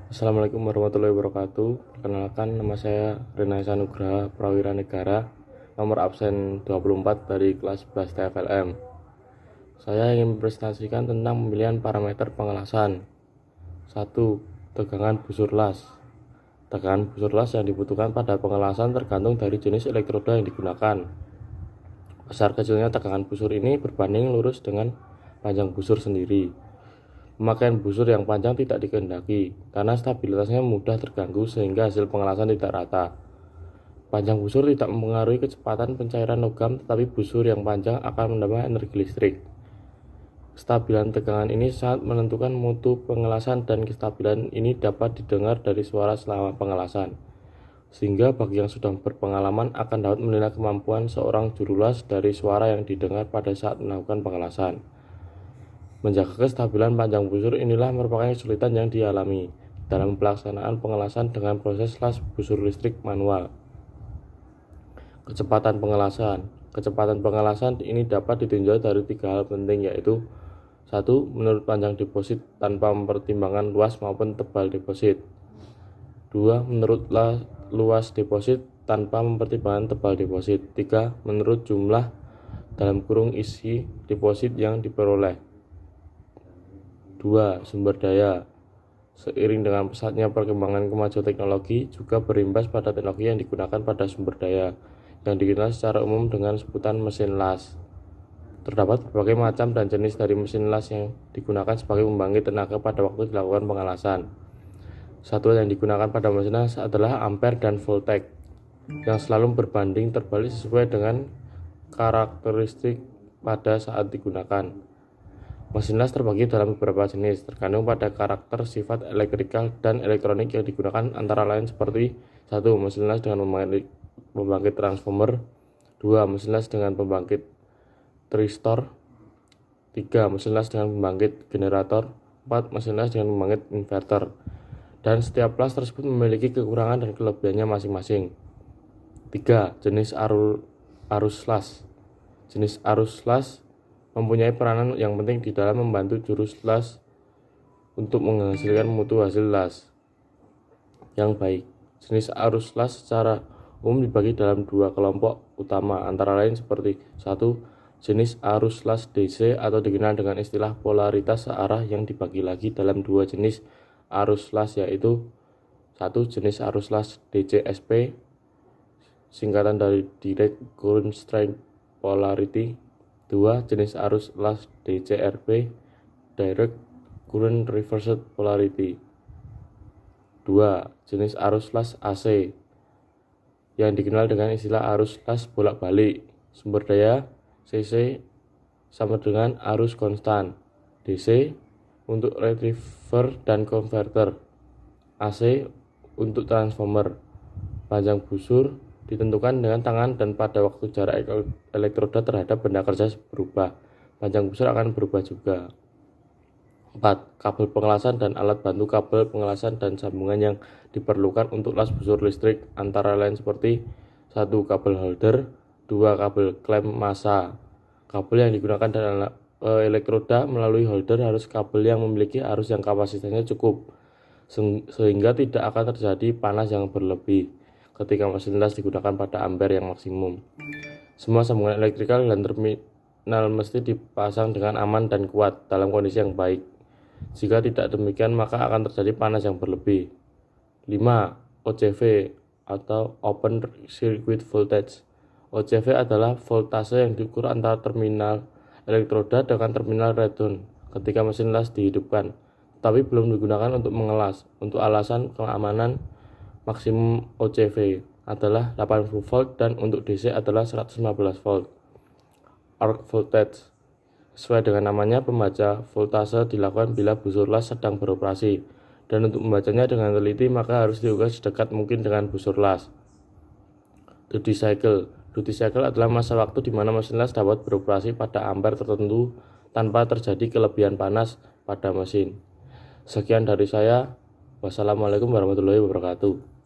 Assalamualaikum warahmatullahi wabarakatuh. Perkenalkan, nama saya Renasa Nugraha Prawira Negara, nomor absen 24 dari kelas 11 TFLM. Saya ingin mempresentasikan tentang pemilihan parameter pengelasan. 1. Tegangan busur las. Tegangan busur las yang dibutuhkan pada pengelasan tergantung dari jenis elektroda yang digunakan. Besar kecilnya tegangan busur ini berbanding lurus dengan panjang busur sendiri. Pemakaian busur yang panjang tidak dikehendaki karena stabilitasnya mudah terganggu sehingga hasil pengelasan tidak rata. Panjang busur tidak mempengaruhi kecepatan pencairan logam, tetapi busur yang panjang akan menambah energi listrik. Kestabilan tegangan ini sangat menentukan mutu pengelasan, dan kestabilan ini dapat didengar dari suara selama pengelasan. Sehingga bagi yang sudah berpengalaman akan dapat menilai kemampuan seorang juru las dari suara yang didengar pada saat melakukan pengelasan. Menjaga kestabilan panjang busur inilah merupakan kesulitan yang dialami dalam pelaksanaan pengelasan dengan proses las busur listrik manual. Kecepatan pengelasan. Kecepatan pengelasan ini dapat ditinjau dari 3 hal penting, yaitu 1. Menurut panjang deposit tanpa mempertimbangkan luas maupun tebal deposit. 2. Menurut luas deposit tanpa mempertimbangkan tebal deposit. 3. Menurut jumlah isi deposit yang diperoleh. 2. Sumber daya. Seiring dengan pesatnya perkembangan kemajuan teknologi juga berimbas pada teknologi yang digunakan pada sumber daya, yang dikenal secara umum dengan sebutan mesin las. Terdapat berbagai macam dan jenis dari mesin las yang digunakan sebagai pembangkit tenaga pada waktu dilakukan pengelasan. Satuan yang digunakan pada mesin las adalah ampere dan voltage, yang selalu berbanding terbalik sesuai dengan karakteristik pada saat digunakan. Mesin las terbagi dalam beberapa jenis, tergantung pada karakter, sifat elektrikal dan elektronik yang digunakan, antara lain seperti 1. Mesin las dengan pembangkit transformer. 2. Mesin las dengan pembangkit tristor. 3. Mesin las dengan pembangkit generator. 4. Mesin las dengan pembangkit inverter. Dan setiap las tersebut memiliki kekurangan dan kelebihannya masing-masing. 3. Jenis arus las. Jenis arus las mempunyai peranan yang penting di dalam membantu juru las untuk menghasilkan mutu hasil las yang baik. Jenis arus las secara umum dibagi dalam 2 kelompok utama, antara lain seperti 1. Jenis arus las DC atau dikenal dengan istilah polaritas searah, yang dibagi lagi dalam 2 jenis arus las, yaitu 1. Jenis arus las DCSP, singkatan dari Direct Current Strength Polarity. 2. Jenis arus las DCRP, Direct Current Reversed Polarity. 2. Jenis arus las AC, yang dikenal dengan istilah arus las bolak-balik. Sumber daya CC sama dengan arus konstan. DC untuk receiver dan konverter. AC untuk transformer. Panjang busur ditentukan dengan tangan, dan pada waktu jarak elektroda terhadap benda kerja berubah, panjang busur akan berubah juga. 4. Kabel pengelasan dan alat bantu kabel pengelasan dan sambungan yang diperlukan untuk las busur listrik, antara lain seperti 1. Kabel holder. 2. Kabel klem massa. Kabel yang digunakan dalam elektroda melalui holder harus kabel yang memiliki arus yang kapasitasnya cukup, sehingga tidak akan terjadi panas yang berlebih ketika mesin las digunakan pada ampere yang maksimum. Semua sambungan elektrikal dan terminal mesti dipasang dengan aman dan kuat dalam kondisi yang baik. Jika tidak demikian, maka akan terjadi panas yang berlebih. 5. OCV atau Open Circuit Voltage. OCV adalah voltase yang diukur antara terminal elektroda dengan terminal redon ketika mesin las dihidupkan, tapi belum digunakan untuk mengelas. Untuk alasan keamanan, maksimum OCV adalah 80 volt dan untuk DC adalah 115 volt. Arc voltage. Sesuai dengan namanya, pembaca voltase dilakukan bila busur las sedang beroperasi, dan untuk membacanya dengan teliti maka harus diukur sedekat mungkin dengan busur las. Duty cycle. Duty cycle adalah masa waktu di mana mesin las dapat beroperasi pada ampere tertentu tanpa terjadi kelebihan panas pada mesin. Sekian dari saya. Wassalamualaikum warahmatullahi wabarakatuh.